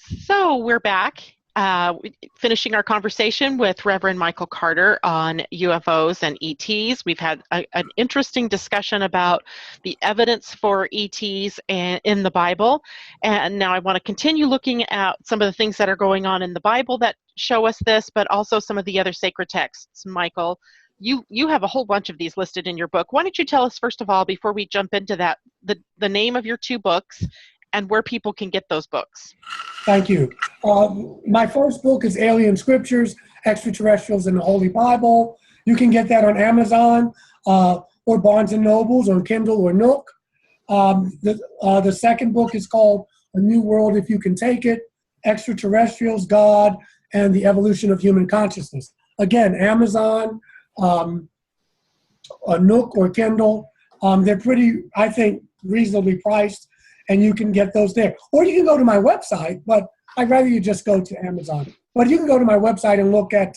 So we're back, finishing our conversation with Reverend Michael Carter on UFOs and ETs. We've had an interesting discussion about the evidence for ETs in the Bible. And now I want to continue looking at some of the things that are going on in the Bible that show us this, but also some of the other sacred texts. Michael, you have a whole bunch of these listed in your book. Why don't you tell us, first of all, before we jump into that, the name of your two books and where people can get those books? Thank you. My first book is Alien Scriptures, Extraterrestrials in the Holy Bible. You can get that on Amazon or Barnes & Nobles or Kindle or Nook. The second book is called A New World If You Can Take It, Extraterrestrials, God, and the Evolution of Human Consciousness. Again, Amazon, Nook or Kindle. They're pretty, I think, reasonably priced, and you can get those there. Or you can go to my website, but I'd rather you just go to Amazon. But you can go to my website and look at,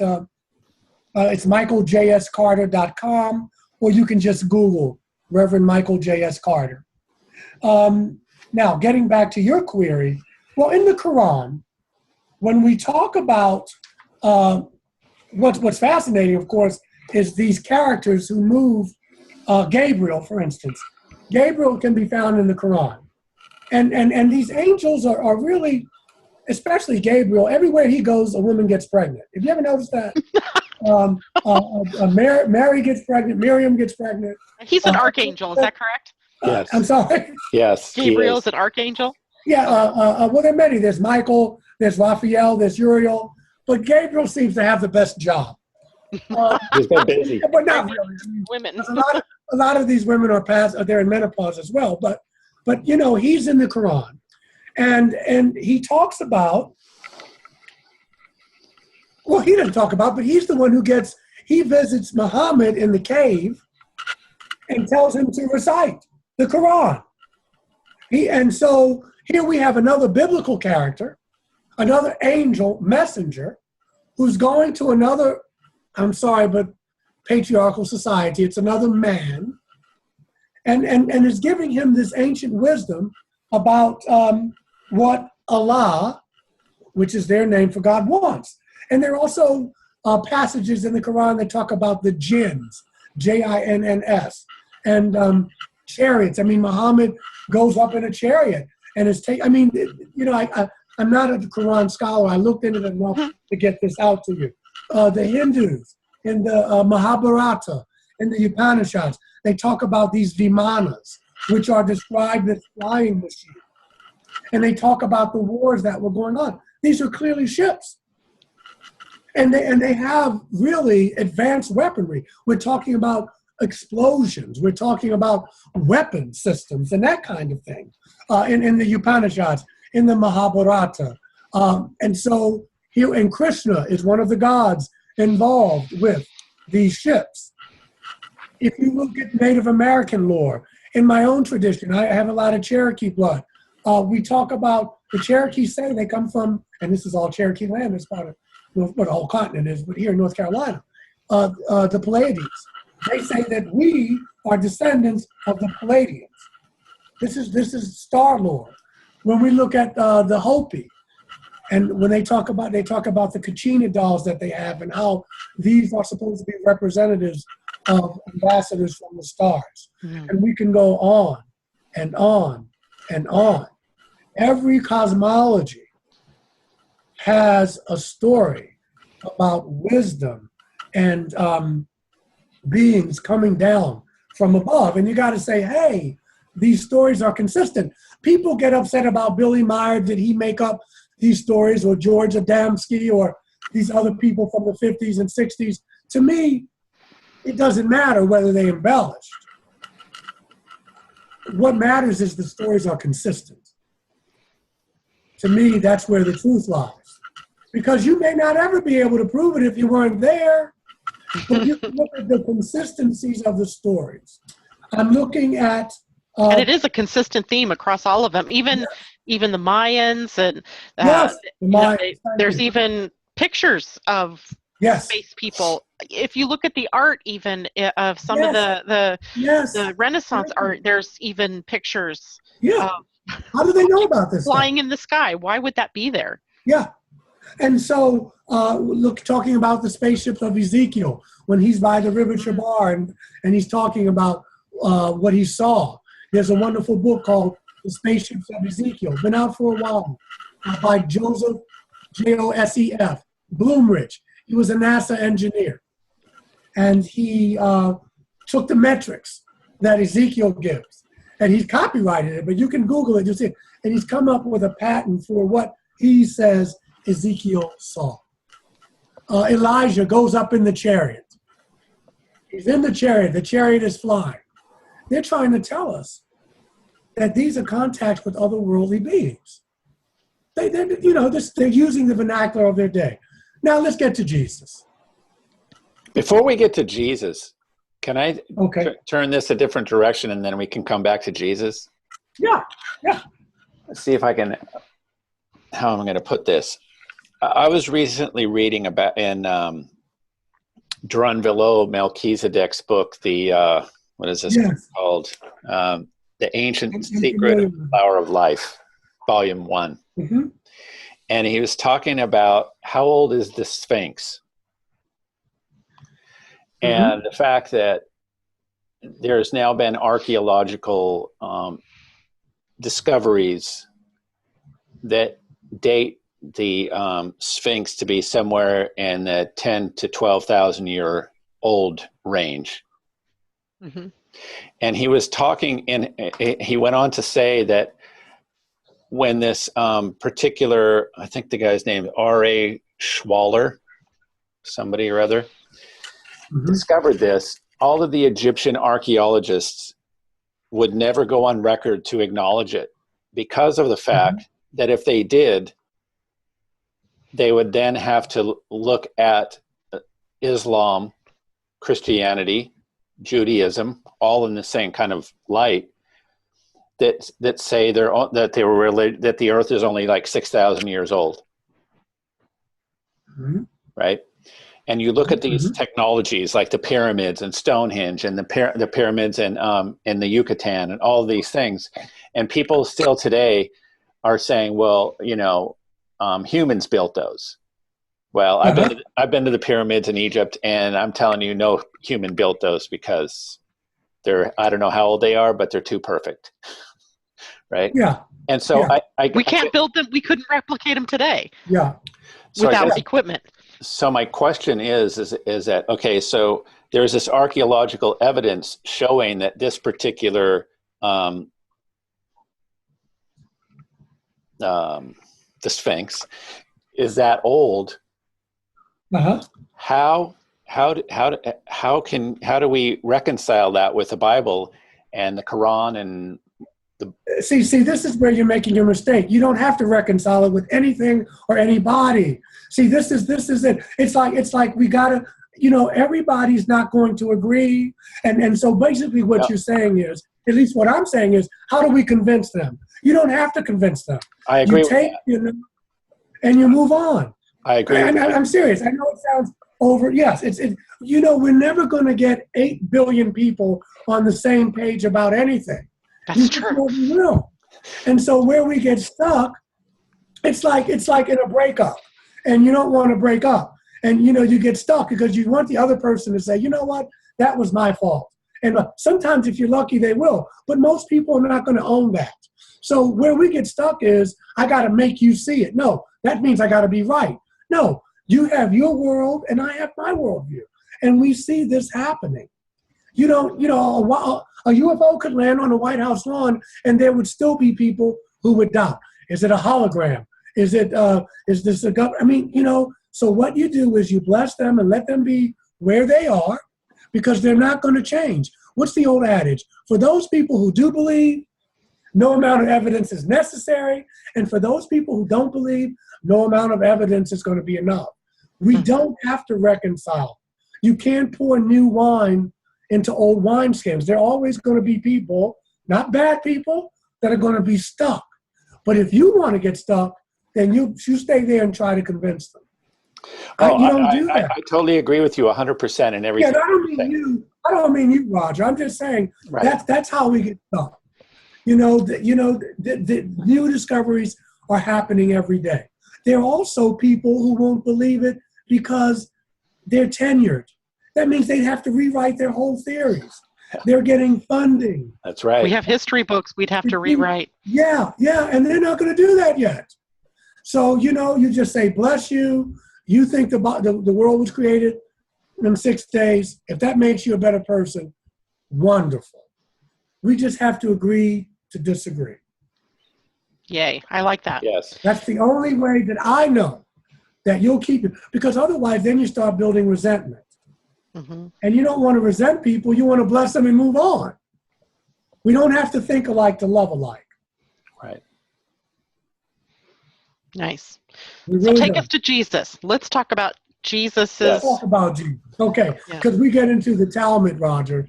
it's michaeljscarter.com, or you can just Google Reverend Michael J.S. Carter. Now, getting back to your query, well, in the Quran, when we talk about what's fascinating, of course, is these characters who move. Gabriel, for instance. Gabriel can be found in the Quran. And these angels are really, especially Gabriel, everywhere he goes, a woman gets pregnant. Have you ever noticed that? Mary gets pregnant, Miriam gets pregnant. He's an archangel, is that correct? Yes. I'm sorry? Yes. Gabriel is an archangel? Yeah, well, there are many. There's Michael, there's Raphael, there's Uriel, but Gabriel seems to have the best job. He's been busy. But not really. Women. A lot of these women they're in menopause as well. But you know, he's in the Quran, and he talks about. Well, he didn't talk about, but he's the one he visits Muhammad in the cave, and tells him to recite the Quran. And so here we have another biblical character, another angel messenger, who's going to another. I'm sorry, but patriarchal society. It's another man, and is giving him this ancient wisdom about what Allah, which is their name for God, wants. And there are also passages in the Quran that talk about the jinns, Jinns, and chariots. I mean, Muhammad goes up in a chariot and is I'm not a Quran scholar. I looked into it enough to get this out to you. The Hindus in the Mahabharata, in the Upanishads, they talk about these vimanas, which are described as flying machines. And they talk about the wars that were going on. These are clearly ships. And they have really advanced weaponry. We're talking about explosions. We're talking about weapon systems and that kind of thing in the Upanishads, in the Mahabharata. And so here, and Krishna is one of the gods involved with these ships. If you look at Native American lore, in my own tradition, I have a lot of Cherokee blood. We talk about the Cherokees say they come from, and this is all Cherokee land, it's part of what the whole continent is, but here in North Carolina, the Pleiades. They say that we are descendants of the Pleiadians. This is star lore. When we look at the Hopi, and when they talk about the Kachina dolls that they have and how these are supposed to be representatives of ambassadors from the stars. Mm. And we can go on and on and on. Every cosmology has a story about wisdom and beings coming down from above. And you got to say, hey, these stories are consistent. People get upset about Billy Meyer. Did he make up these stories, or George Adamski, or these other people from the 50s and 60s? To me, it doesn't matter whether they embellished. What matters is the stories are consistent. To me, that's where the truth lies. Because you may not ever be able to prove it if you weren't there, but you can look at the consistencies of the stories. I'm looking at... and it is a consistent theme across all of them, even the Mayans, and there's even pictures of space people. If you look at the art, even of some of the Renaissance art, there's even pictures of How do they know about this stuff? Flying in the sky. Why would that be there? Yeah. And so, talking about the spaceships of Ezekiel, when he's by the River Chabar and he's talking about what he saw. There's a wonderful book called The Spaceships of Ezekiel, been out for a while, by Joseph, Joseph, Bloomridge. He was a NASA engineer. And he took the metrics that Ezekiel gives. And he's copyrighted it, but you can Google it, you'll see it. And he's come up with a patent for what he says Ezekiel saw. Elijah goes up in the chariot. He's in the chariot is flying. They're trying to tell us that these are contacts with otherworldly beings. They're using the vernacular of their day. Now let's get to Jesus. Before we get to Jesus, can I turn this a different direction and then we can come back to Jesus? Yeah. Let's see if I can, how am I going to put this? I was recently reading about in Drunvalo Melchizedek's book, what is this called? The Ancient Secret of the Flower of Life, Volume 1. Mm-hmm. And he was talking about how old is the Sphinx? Mm-hmm. And the fact that there's now been archaeological discoveries that date the Sphinx to be somewhere in the 10 to 12,000 year old range. Mm-hmm. And he was talking, and he went on to say that when this particular, I think the guy's name, R.A. Schwaller, somebody or other, discovered this, all of the Egyptian archaeologists would never go on record to acknowledge it because of the fact that if they did, they would then have to look at Islam, Christianity, Judaism, all in the same kind of light, that say that they were related, that the Earth is only like 6,000 years old, right? And you look at these technologies like the pyramids and Stonehenge and the pyramids in the Yucatan and all these things, and people still today are saying, well, humans built those. Well, I've been to the pyramids in Egypt, and I'm telling you, no human built those because I don't know how old they are, but they're too perfect, right? Yeah. And so we can't build them. We couldn't replicate them today. Yeah. Without equipment. So my question is that, okay, so there's this archaeological evidence showing that this particular the Sphinx is that old. How do we reconcile that with the Bible and the Quran and the? See, this is where you're making your mistake. You don't have to reconcile it with anything or anybody. See, this is it. It's like we gotta, everybody's not going to agree, and so basically what you're saying is, at least what I'm saying is, how do we convince them? You don't have to convince them. I agree. You take, and you move on. I agree. I'm serious. I know it sounds over. Yes, we're never going to get 8 billion people on the same page about anything. That's true. We will. And so where we get stuck, it's like in a breakup, and you don't want to break up, and you get stuck because you want the other person to say, you know what, that was my fault. And sometimes if you're lucky, they will, but most people are not going to own that. So where we get stuck is, I got to make you see it. No, that means I got to be right. No, you have your world and I have my worldview. And we see this happening. A UFO could land on the White House lawn and there would still be people who would doubt. Is it a hologram? Is this a government? So what you do is you bless them and let them be where they are because they're not going to change. What's the old adage? For those people who do believe, no amount of evidence is necessary. And for those people who don't believe, no amount of evidence is going to be enough. We don't have to reconcile. You can't pour new wine into old wineskins. There are always going to be people, not bad people, that are going to be stuck. But if you want to get stuck, then you stay there and try to convince them. You don't do that. I totally agree with you 100% in everything. Yeah, I don't mean you, Roger. I'm just saying that's how we get stuck. The new discoveries are happening every day. There are also people who won't believe it because they're tenured. That means they'd have to rewrite their whole theories. They're getting funding. That's right. We have history books we'd have to rewrite. Yeah, and they're not going to do that yet. So, you just say, bless you. You think the world was created in 6 days. If that makes you a better person, wonderful. We just have to agree to disagree. Yay, I like that. Yes. That's the only way that I know that you'll keep it. Because otherwise, then you start building resentment. Mm-hmm. And you don't want to resent people. You want to bless them and move on. We don't have to think alike to love alike. Right. Nice. We So really take don't. us to Jesus. Let's talk about Jesus's. Let's talk about Jesus. Okay, because we get into the Talmud, Roger.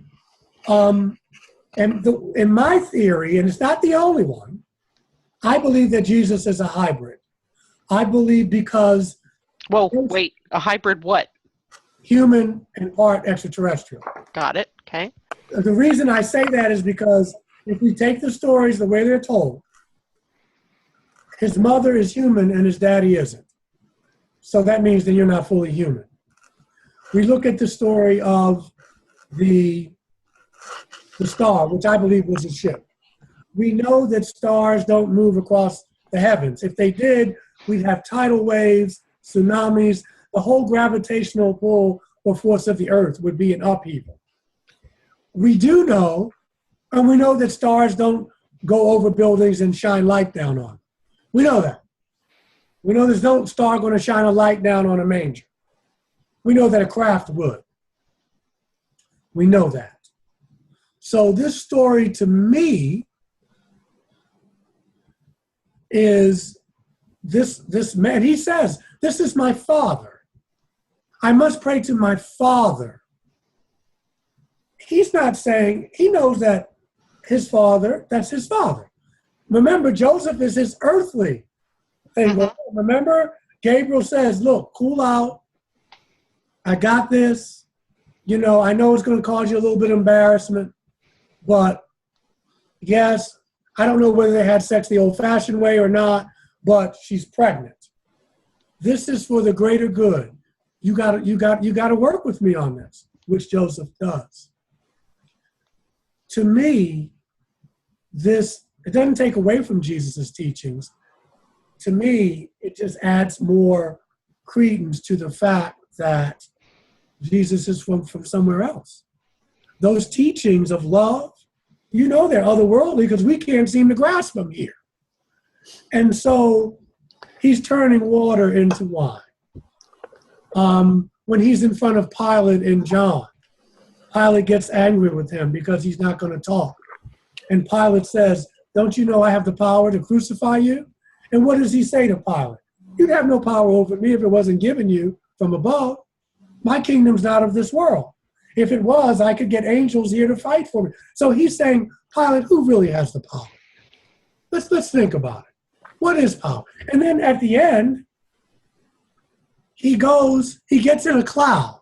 And in my theory, and it's not the only one, I believe that Jesus is a hybrid. I believe because Whoa, wait, a hybrid what? human and part extraterrestrial. Got it. Okay. The reason I say that is because if we take the stories the way they're told, his mother is human and his daddy isn't. So that means that you're not fully human. We look at the story of the star, which I believe was a ship. We know that stars don't move across the heavens. If they did, we'd have tidal waves, tsunamis. The whole gravitational pull or force of the earth would be in upheaval. We do know, and we know that stars don't go over buildings and shine light down on them. We know that. We know there's no star going to shine a light down on a manger. We know that a craft would. We know that. So this story to me is this man. He says, this is my father. I must pray to my father. He's not saying, he knows that his father, that's his father. Remember, Joseph is his earthly thing. Mm-hmm. Remember, Gabriel says, look, cool out. I got this. I know it's going to cause you a little bit of embarrassment, but yes, I don't know whether they had sex the old-fashioned way or not, but she's pregnant. This is for the greater good. You got to work with me on this, which Joseph does. To me, it doesn't take away from Jesus' teachings. To me, it just adds more credence to the fact that Jesus is from somewhere else. Those teachings of love, they're otherworldly because we can't seem to grasp them here. And so he's turning water into wine. When he's in front of Pilate and John, Pilate gets angry with him because he's not going to talk. And Pilate says, don't you know I have the power to crucify you? And what does he say to Pilate? You'd have no power over me if it wasn't given you from above. My kingdom's not of this world. If it was, I could get angels here to fight for me. So he's saying, Pilate, who really has the power? Let's think about it. What is power? And then at the end, he gets in a cloud,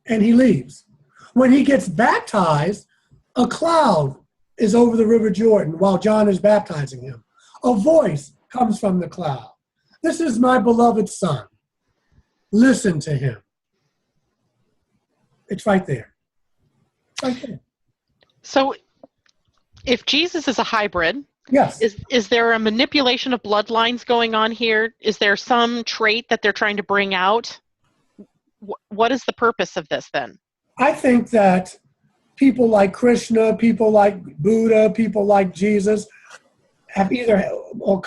and he leaves. When he gets baptized, a cloud is over the River Jordan while John is baptizing him. A voice comes from the cloud. This is my beloved son. Listen to him. It's right there. It's right there. So if Jesus is a hybrid, yes, is there a manipulation of bloodlines going on here? Is there some trait that they're trying to bring out? What is the purpose of this then? I think that people like Krishna, people like Buddha, people like Jesus have either or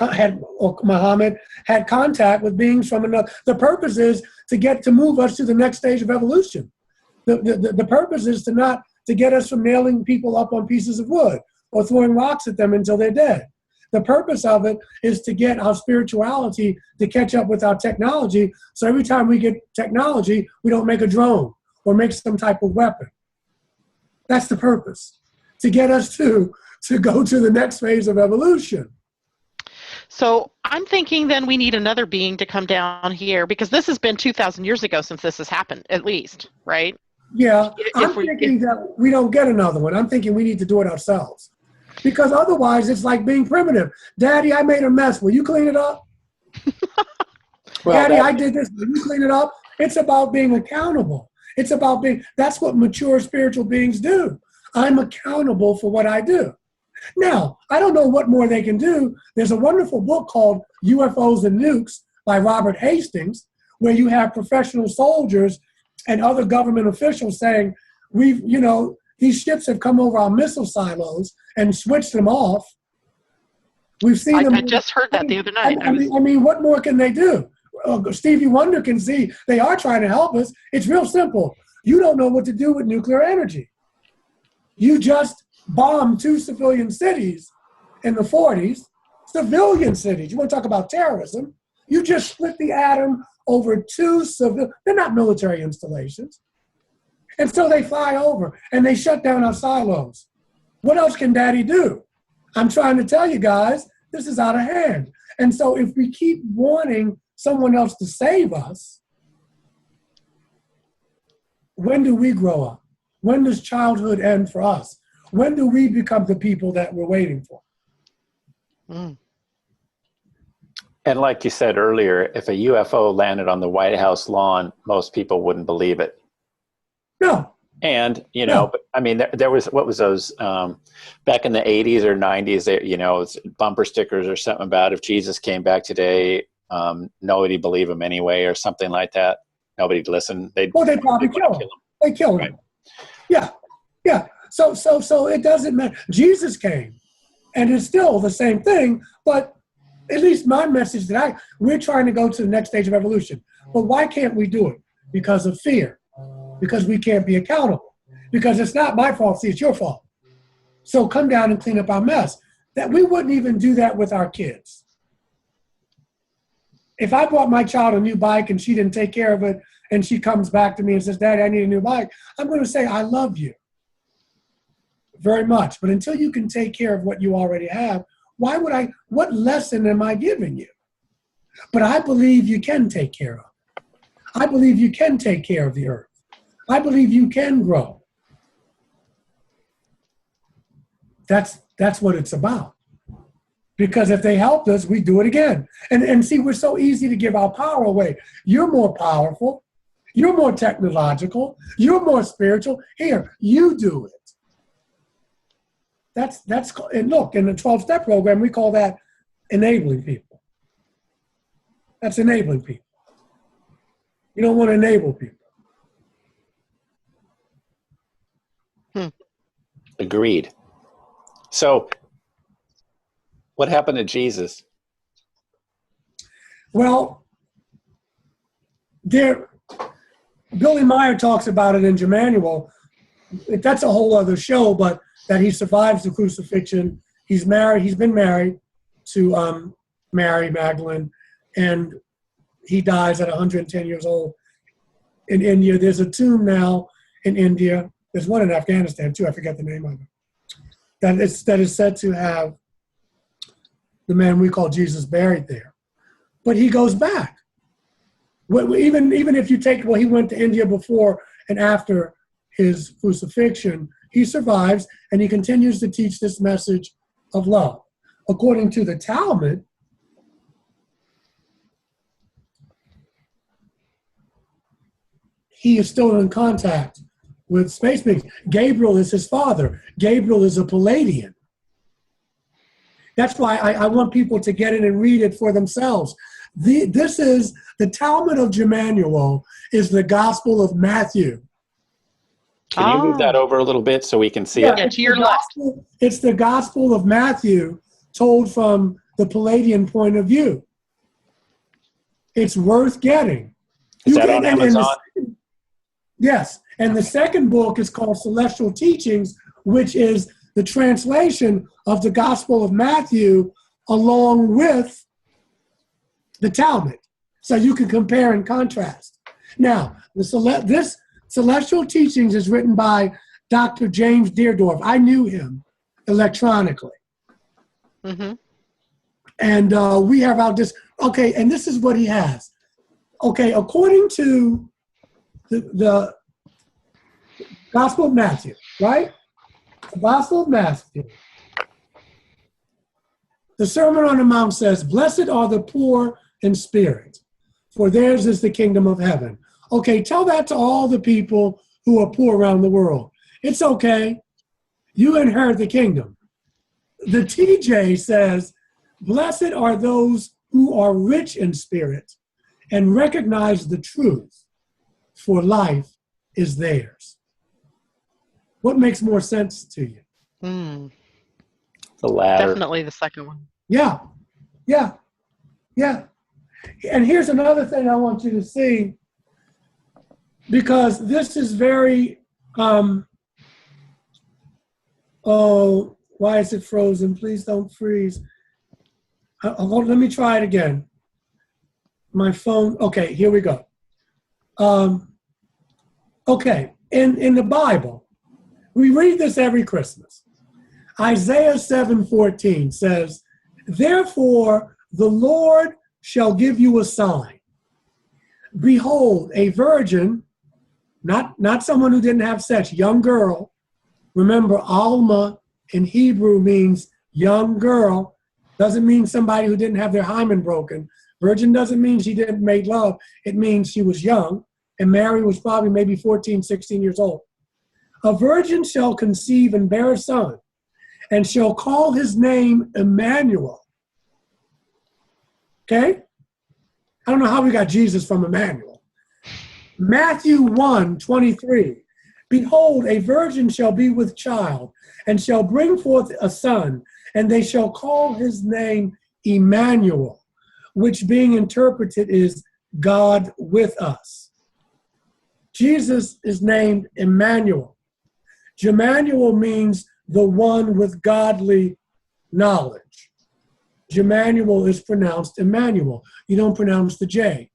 Muhammad had contact with beings from another. The purpose is to move us to the next stage of evolution. The purpose is to get us from nailing people up on pieces of wood or throwing rocks at them until they're dead. The purpose of it is to get our spirituality to catch up with our technology. So every time we get technology, we don't make a drone or make some type of weapon. That's the purpose, to get us to go to the next phase of evolution. So I'm thinking then we need another being to come down here, because this has been 2,000 years ago since this has happened, at least, right? Yeah, I'm If we, thinking that we don't get another one. I'm thinking we need to do it ourselves. Because otherwise, it's like being primitive. Daddy, I made a mess. Will you clean it up? Well, Daddy, I did this. Will you clean it up? It's about being accountable. It's about being, that's what mature spiritual beings do. I'm accountable for what I do. Now, I don't know what more they can do. There's a wonderful book called UFOs and Nukes by Robert Hastings, where you have professional soldiers and other government officials saying, these ships have come over our missile silos and switched them off. We've seen them. I just heard that the other night. I mean, what more can they do? Stevie Wonder can see they are trying to help us. It's real simple. You don't know what to do with nuclear energy. You just bombed 2 civilian cities in the 40s, civilian cities. You want to talk about terrorism? You just split the atom over 2 civil. They're not military installations. And so they fly over and they shut down our silos. What else can Daddy do? I'm trying to tell you guys, this is out of hand. And so if we keep wanting someone else to save us, when do we grow up? When does childhood end for us? When do we become the people that we're waiting for? Mm. and like you said earlier, if a UFO landed on the White House lawn, most people wouldn't believe it. No. And, No. but, I mean, there was, what was those, back in the 80s or 90s, it's bumper stickers or something about if Jesus came back today, nobody believe him anyway, or something like that. Nobody'd listen. They probably kill him. They killed him. Right. Yeah. So it doesn't matter. Jesus came, and it's still the same thing, but at least my message we're trying to go to the next stage of evolution. But why can't we do it? Because of fear. Because we can't be accountable. Because it's not my fault, see, it's your fault. So come down and clean up our mess. That we wouldn't even do that with our kids. If I bought my child a new bike and she didn't take care of it, and she comes back to me and says, Daddy, I need a new bike, I'm going to say, I love you very much. But until you can take care of what you already have, what lesson am I giving you? But I believe you can take care of it. I believe you can take care of the earth. I believe you can grow. That's what it's about. Because if they helped us, we do it again. And see, we're so easy to give our power away. You're more powerful. You're more technological. You're more spiritual. Here, you do it. And look, in the 12-step program, we call that enabling people. That's enabling people. You don't want to enable people. Agreed. So, what happened to Jesus? Well, Billy Meyer talks about it in Emmanuel. That's a whole other show, but that he survives the crucifixion. He's married. He's been married to Mary Magdalene, and he dies at 110 years old in India. There's a tomb now in India. There's one in Afghanistan too. I forget the name of it. That is said to have the man we call Jesus buried there. But he goes back. Even if you take, he went to India before and after his crucifixion, he survives and he continues to teach this message of love. According to the Talmud, he is still in contact with space beings. Gabriel is his father. Gabriel is a Palladian. That's why I want people to get in and read it for themselves. This is the Talmud of Emmanuel is the Gospel of Matthew. Can you move that over a little bit so we can see it? Yeah, to your left. It's the Gospel of Matthew told from the Palladian point of view. It's worth getting. Is that on Amazon? Yes. And the second book is called Celestial Teachings, which is the translation of the Gospel of Matthew along with the Talmud. So you can compare and contrast. Now, this Celestial Teachings is written by Dr. James Deardorff. I knew him electronically. Mm-hmm. And we have our okay, and this is what he has. Okay, according to the Gospel of Matthew, right? The Gospel of Matthew. The Sermon on the Mount says, "Blessed are the poor in spirit, for theirs is the kingdom of heaven." Okay, tell that to all the people who are poor around the world. It's okay. You inherit the kingdom. The TJ says, "Blessed are those who are rich in spirit and recognize the truth, for life is theirs." What makes more sense to you? The latter. Definitely the second one. Yeah, yeah, yeah. And here's another thing I want you to see, because this is very, oh, why is it frozen? Please don't freeze. Let me try it again. My phone, okay, here we go. Okay, in the Bible, we read this every Christmas. Isaiah 7:14 says, "Therefore the Lord shall give you a sign. Behold, a virgin," not someone who didn't have sex, young girl. Remember, Alma in Hebrew means young girl. Doesn't mean somebody who didn't have their hymen broken. Virgin doesn't mean she didn't make love. It means she was young, and Mary was probably maybe 14, 16 years old. "A virgin shall conceive and bear a son, and shall call his name Emmanuel." Okay? I don't know how we got Jesus from Emmanuel. Matthew 1:23. "Behold, a virgin shall be with child, and shall bring forth a son, and they shall call his name Emmanuel," which being interpreted is God with us. Jesus is named Emmanuel. Jemmanuel means the one with godly knowledge. Jemmanuel is pronounced Emmanuel. You don't pronounce the J.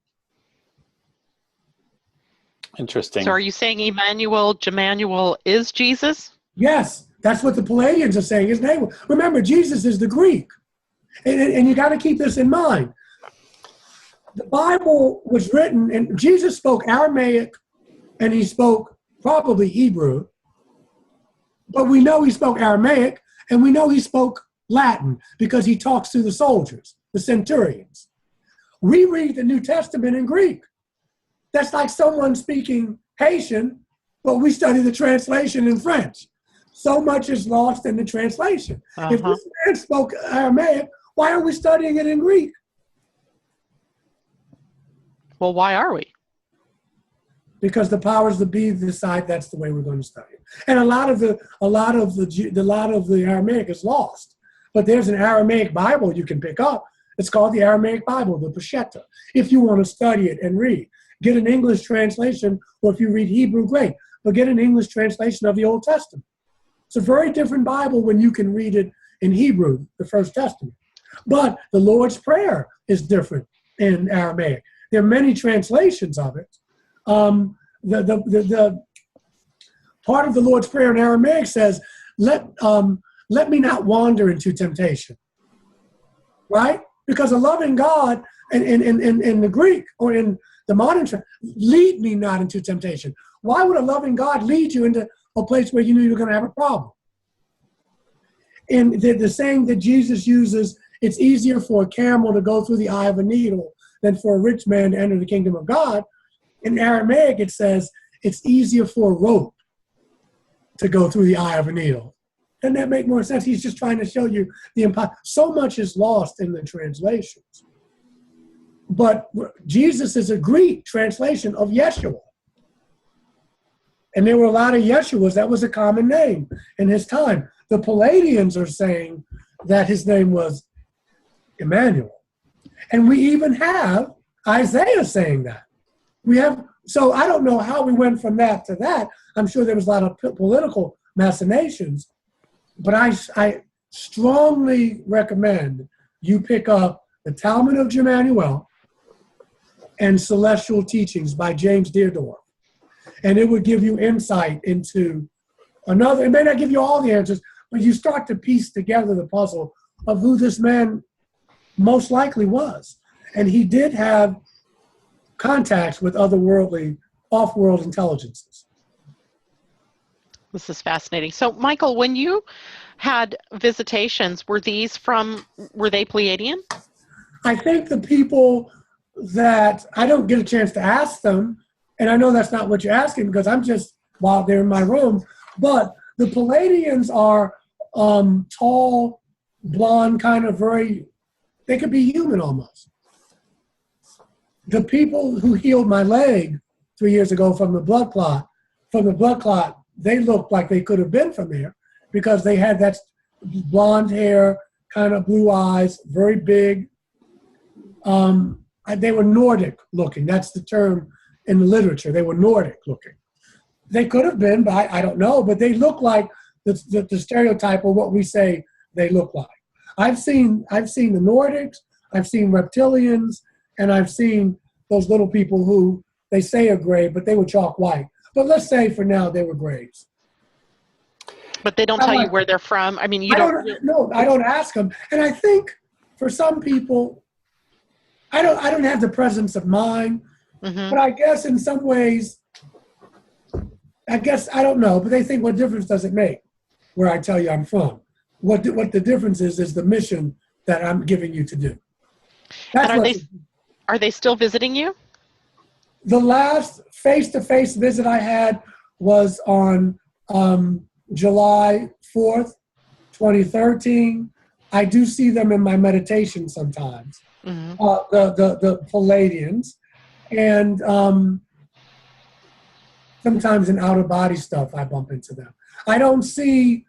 Interesting. So are you saying Jemmanuel is Jesus? Yes, that's what the Palladians are saying his name. Remember, Jesus is the Greek. And you got to keep this in mind. The Bible was written, and Jesus spoke Aramaic, and he spoke probably Hebrew. But we know he spoke Aramaic, and we know he spoke Latin because he talks to the soldiers, the centurions. We read the New Testament in Greek. That's like someone speaking Haitian, but we study the translation in French. So much is lost in the translation. If this man spoke Aramaic, why are we studying it in Greek? Well, why are we? Because the powers that be decide that's the way we're going to study it. And a lot of the Aramaic is lost. But there's an Aramaic Bible you can pick up. It's called the Aramaic Bible, the Peshitta, if you want to study it and read. Get an English translation, or if you read Hebrew, great. But get an English translation of the Old Testament. It's a very different Bible when you can read it in Hebrew, the First Testament. But the Lord's Prayer is different in Aramaic. There are many translations of it. The part of the Lord's Prayer in Aramaic says, let me not wander into temptation, right? Because a loving God in the Greek or in the modern, lead me not into temptation. Why would a loving God lead you into a place where you knew you were going to have a problem? And the saying that Jesus uses, it's easier for a camel to go through the eye of a needle than for a rich man to enter the kingdom of God. In Aramaic, it says it's easier for a rope to go through the eye of a needle. Doesn't that make more sense? He's just trying to show you the impact. So much is lost in the translations. But Jesus is a Greek translation of Yeshua. And there were a lot of Yeshuas. That was a common name in his time. The Palladians are saying that his name was Emmanuel. And we even have Isaiah saying that. So I don't know how we went from that to that. I'm sure there was a lot of political machinations. But I strongly recommend you pick up the Talmud of Jemmanuel and Celestial Teachings by James Deardorff. And it would give you insight into another, it may not give you all the answers, but you start to piece together the puzzle of who this man most likely was. And he did have contacts with otherworldly, off-world intelligences. This is fascinating. So, Michael, when you had visitations, were they Pleiadian? I think the people that I don't get a chance to ask them, and I know that's not what you're asking because I'm just while they're in my room, but the Palladians are tall, blonde, kind of they could be human almost. The people who healed my leg 3 years ago from the blood clot, they looked like they could have been from there because they had that blonde hair, kind of blue eyes, very big. They were Nordic looking. That's the term in the literature. They were Nordic looking. They could have been, but I don't know. But they look like the stereotype of what we say they look like. I've seen the Nordics. I've seen reptilians, and I've seen those little people who they say are gray, but they were chalk white. But let's say for now they were grays. But they don't tell you where they're from. I mean, I don't ask them. And I think for some people, I don't have the presence of mind. Mm-hmm. But I guess in some ways, I don't know. But they think, what difference does it make where I tell you I'm from? What the difference is the mission that I'm giving you to do. Are they still visiting you? The last face-to-face visit I had was on July 4th, 2013. I do see them in my meditation sometimes, mm-hmm. the Palladians, and sometimes in out-of-body stuff I bump into them. I don't see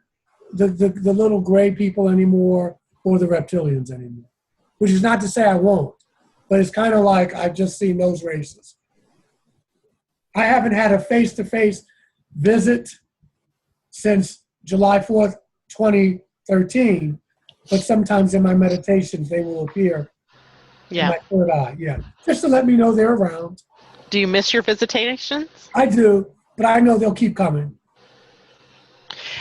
the little gray people anymore or the reptilians anymore, which is not to say I won't, but it's kind of like I've just seen those races. I haven't had a face-to-face visit since July 4th, 2013, but sometimes in my meditations they will appear in my third eye, just to let me know they're around. Do you miss your visitations? I do, but I know they'll keep coming.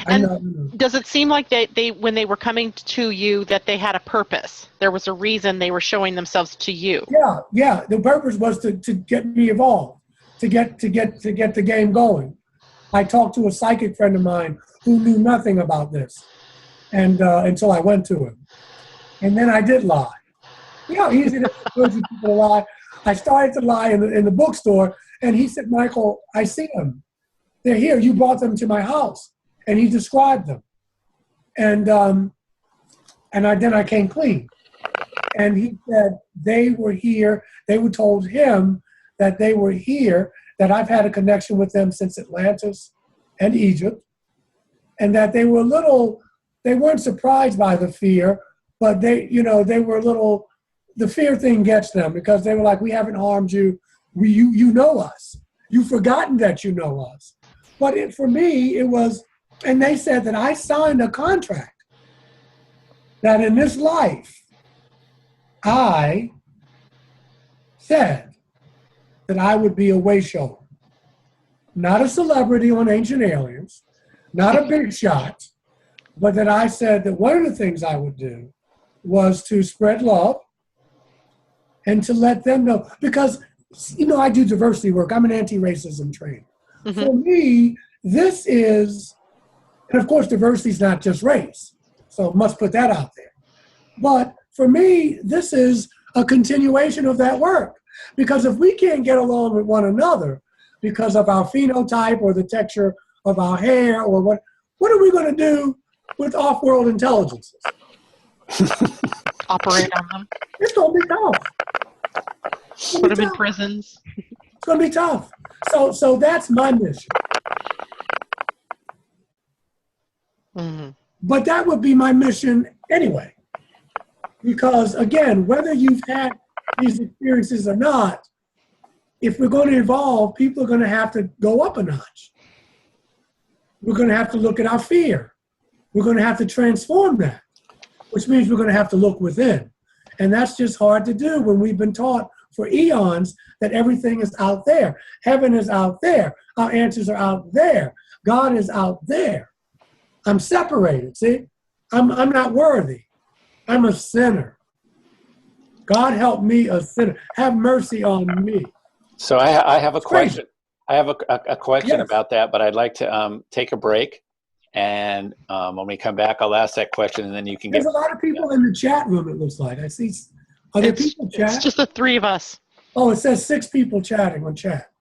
And does it seem like they when they were coming to you that they had a purpose? There was a reason they were showing themselves to you? Yeah. The purpose was to get me evolved, to get the game going. I talked to a psychic friend of mine who knew nothing about this, and until I went to him, and then I did lie. You know how easy it is for people to lie. I started to lie in the bookstore, and he said, "Michael, I see them. They're here. You brought them to my house." And he described them, and then I came clean. And he said they were here. They were told him that they were here. That I've had a connection with them since Atlantis and Egypt, and that they were they weren't surprised by the fear, but they were a little. The fear thing gets them because they were like, "We haven't harmed you. You know us. You've forgotten that you know us." But for me, it was. And they said that I signed a contract that in this life, I said that I would be a way shower. Not a celebrity on Ancient Aliens, not a big shot, but that I said that one of the things I would do was to spread love and to let them know. Because, I do diversity work. I'm an anti-racism trainer. Mm-hmm. For me, this is... And of course, diversity is not just race, so must put that out there. But for me, this is a continuation of that work. Because if we can't get along with one another because of our phenotype or the texture of our hair or what are we going to do with off-world intelligences? Operate on them. It's going to be tough. Put them in prisons. It's going to be tough. So that's my mission. Mm-hmm. But that would be my mission anyway. Because again, whether you've had these experiences or not, if we're going to evolve, people are going to have to go up a notch. We're going to have to look at our fear. We're going to have to transform that, which means we're going to have to look within. And that's just hard to do when we've been taught for eons that everything is out there. Heaven is out there. Our answers are out there. God is out there. I'm separated, see? I'm not worthy. I'm a sinner. God help me, a sinner. Have mercy on me. So I have a question. I have a question Yes. about that, but I'd like to take a break. And when we come back, I'll ask that question, and then you can There's get. a lot of people in the chat room, it looks like. I see. Are there people It's chat? just the three of us. Oh, it says 6 people chatting on chat.